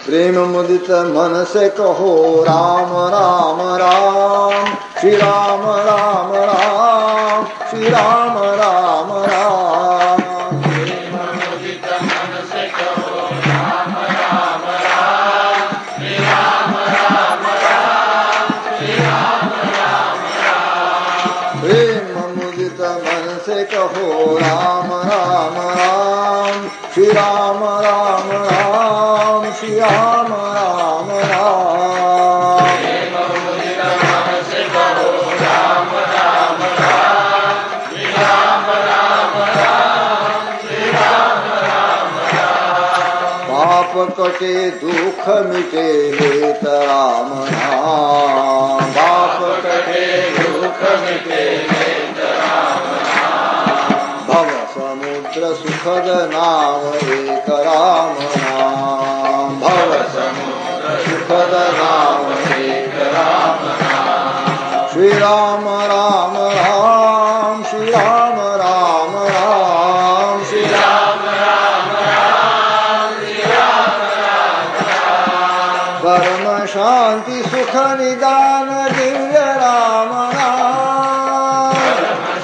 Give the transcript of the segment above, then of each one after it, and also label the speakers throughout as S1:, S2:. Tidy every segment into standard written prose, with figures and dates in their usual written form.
S1: प्रेम मुदित मन से कहो राम राम राम, श्री राम राम राम, श्री राम राम राम।
S2: प्रेम मुदित मन से कहो राम राम राम, श्री राम राम राम, श्री राम राम राम।
S1: प्रेम मुदित मन से कहो राम राम राम, श्री राम राम राम, श्री राम राम राम।
S2: प्रेम मुदित मन से कहो राम राम राम, श्री राम राम राम, श्री राम राम राम।
S1: पाप कटे दुख मिटे लेत राम नाम, पाप कटे
S2: दुख मिटे लेत राम नाम।
S1: भव समुद्र सुखद नाम एक राम नाम, भव
S2: समुद्र
S1: सुखद नाम
S2: एक राम नाम।
S1: श्री राम राम राम, श्री राम राम राम, श्री
S2: राम राम राम, श्री राम राम राम।
S1: परम शांति सुख निदान दिव्य राम नाम,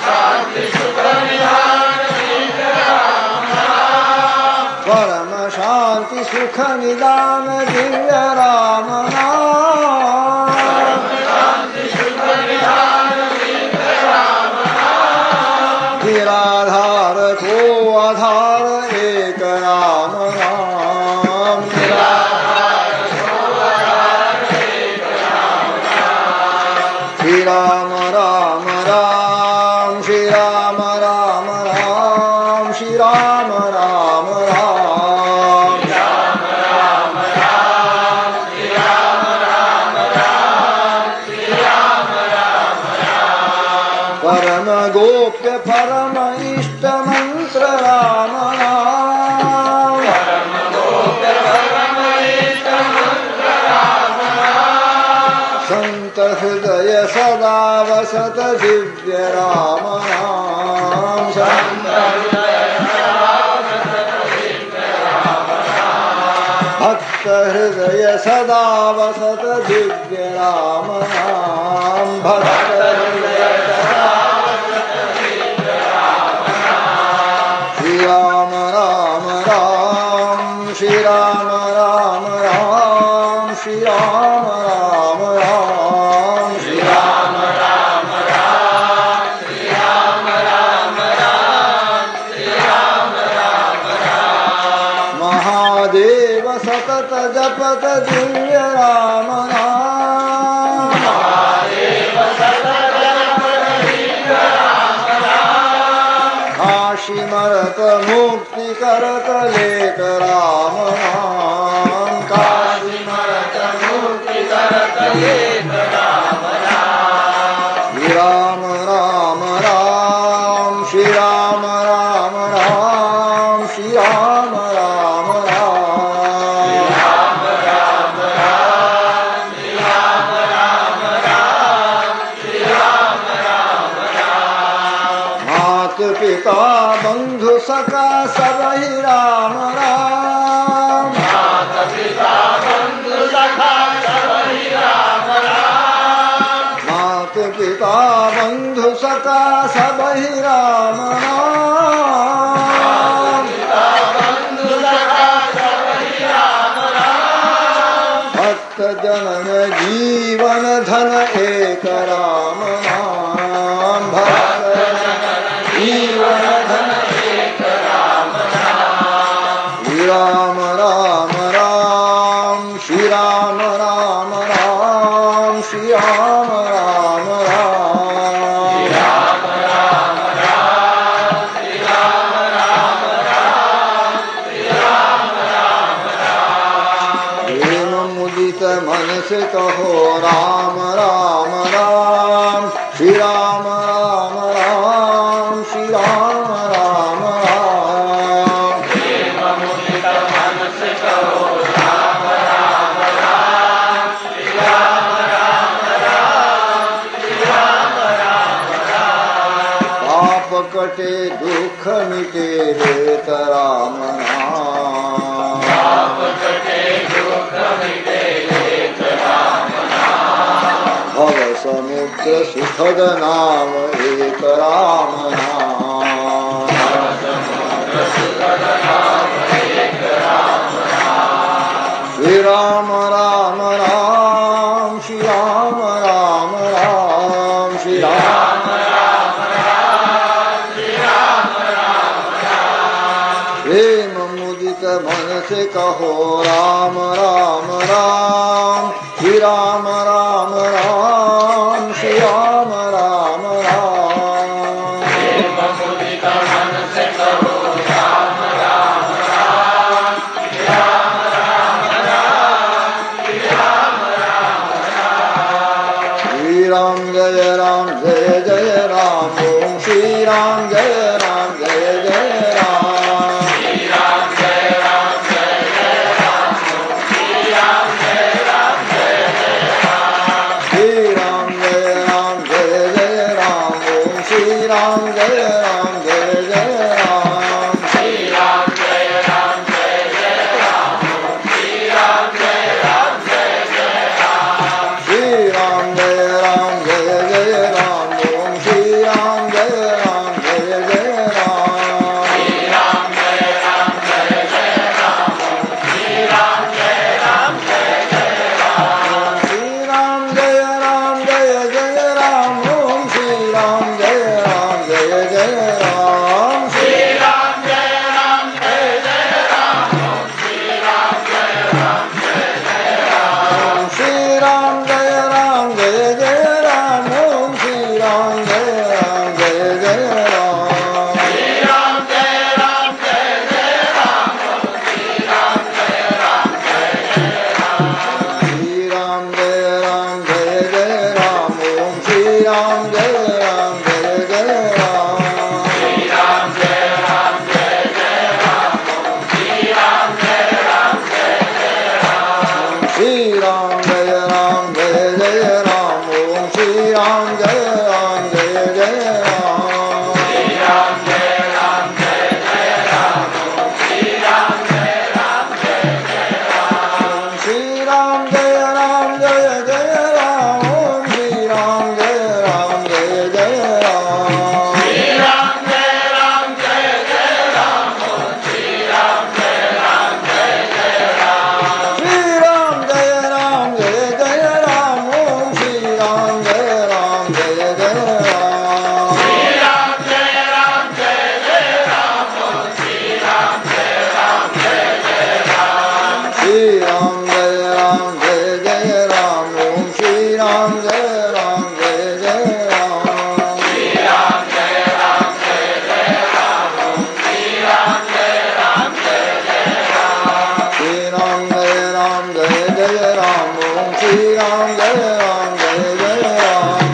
S2: शांति सुख निधान दिव्य राम नाम।
S1: परम शांति सुख निदान दिव्य राम नाम।
S2: शांति सुख निधान दिव्य राम नाम।
S1: निराधार को आधार एक राम नाम,
S2: निराधार को आधार एक राम नाम।
S1: श्री राम राम राम, श्री राम राम राम, श्री राम राम राम।
S2: राम राम राम, श्री राम राम राम, श्री राम राम राम।
S1: परम गोप्य परम इष्ट मंत्र राम नाम,
S2: परम गोप्य परम इष्ट मंत्र राम नाम।
S1: संत हृदय सदा वसत दिव्य राम नाम,
S2: संत हृदय सदा वसत दिव्य राम नाम।
S1: भक्त हृदय सदा वसत दिव्य राम नाम, भक्त हृदय सदा
S2: वसत दिव्य राम नाम।
S1: श्री राम राम राम, श्री राम राम राम, श्री राम राम राम, श्री
S2: राम राम राम, श्री राम राम राम, श्री राम राम राम।
S1: महादेव सतत जपत दिव्य राम नाम,
S2: महादेव सतत जपत दिव्य राम नाम।
S1: काशी मरत मुक्ति करत लेत राम नाम,
S2: काशी मरत मुक्ति करत लेत राम नाम।
S1: श्री राम राम राम, श्री राम राम राम, श्री राम राम राम।
S2: राम राम राम, श्री राम राम राम, श्री राम राम राम।
S1: मात पिता बंधु सखा सबहि राम राम,
S2: माता पिता बंधु सखा सबहि राम राम।
S1: मात पिता बंधु सखा सबहि राम नाम।
S2: पिता बंधु सखा सबहि राम राम।
S1: भक्त जनन जीवन धन एक राम नाम, भक्त जनन जीवन धन
S2: एक राम नाम।
S1: श्री राम राम राम, श्री राम राम राम, श्री राम राम राम।
S2: राम राम राम, श्री राम राम राम, श्री राम राम राम।
S1: प्रेम मुदित मन से कहो राम राम राम, श्री राम राम राम, श्री राम राम राम।
S2: प्रेम मुदित मन से कहो राम राम राम, श्री राम राम राम, श्री राम राम राम।
S1: पाप कटे दुख मिटे लेत राम नाम,
S2: पाप कटे दुख
S1: समुद्र सुखद नाम एक राम नाम श्री राम राम राम श्री राम राम राम श्री राम प्रेम मुदित मन से कहो राम राम राम श्री राम राम राम श्री राम राम राम श्री राम जय जय राम ओम श्री राम जय जय राम श्री राम जय जय राम ओम श्री राम जय जय राम श्री राम जय जय राम ओम श्री राम जय जय राम श्री राम जय जय राम ओम श्री राम जय जय राम श्री राम जय जय राम ओम श्री राम जय जय राम श्री राम जय जय राम ओम श्री राम जय जय राम श्री राम जय जय राम ओम श्री राम जय जय राम श्री राम जय जय राम ओम श्री राम जय जय राम श्री राम जय जय राम ओम श्री राम जय जय राम श्री राम जय जय राम ओम श्री राम जय जय राम ओम श्री राम जय जय राम श्री राम जय जय राम ओम श्री राम जय जय राम श्री राम जय जय राम ओम श्री राम जय जय राम श्री राम जय जय राम ओम श्री राम जय जय राम श्री राम जय जय राम ओम श्री राम जय जय राम श्री राम जय जय राम ओम श्री राम जय जय राम श्री राम जय जय राम ओम श्री राम जय जय राम श्री राम जय जय राम ओम श्री राम जय जय राम श्री राम जय जय राम ओम श्री राम जय जय राम श्री राम जय जय राम ओम श्री राम जय जय राम श्री राम जय जय राम ओम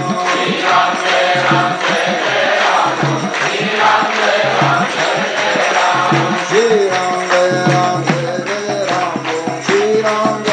S1: श्री राम जय जय राम श्री राम जय जय राम ओम श्री राम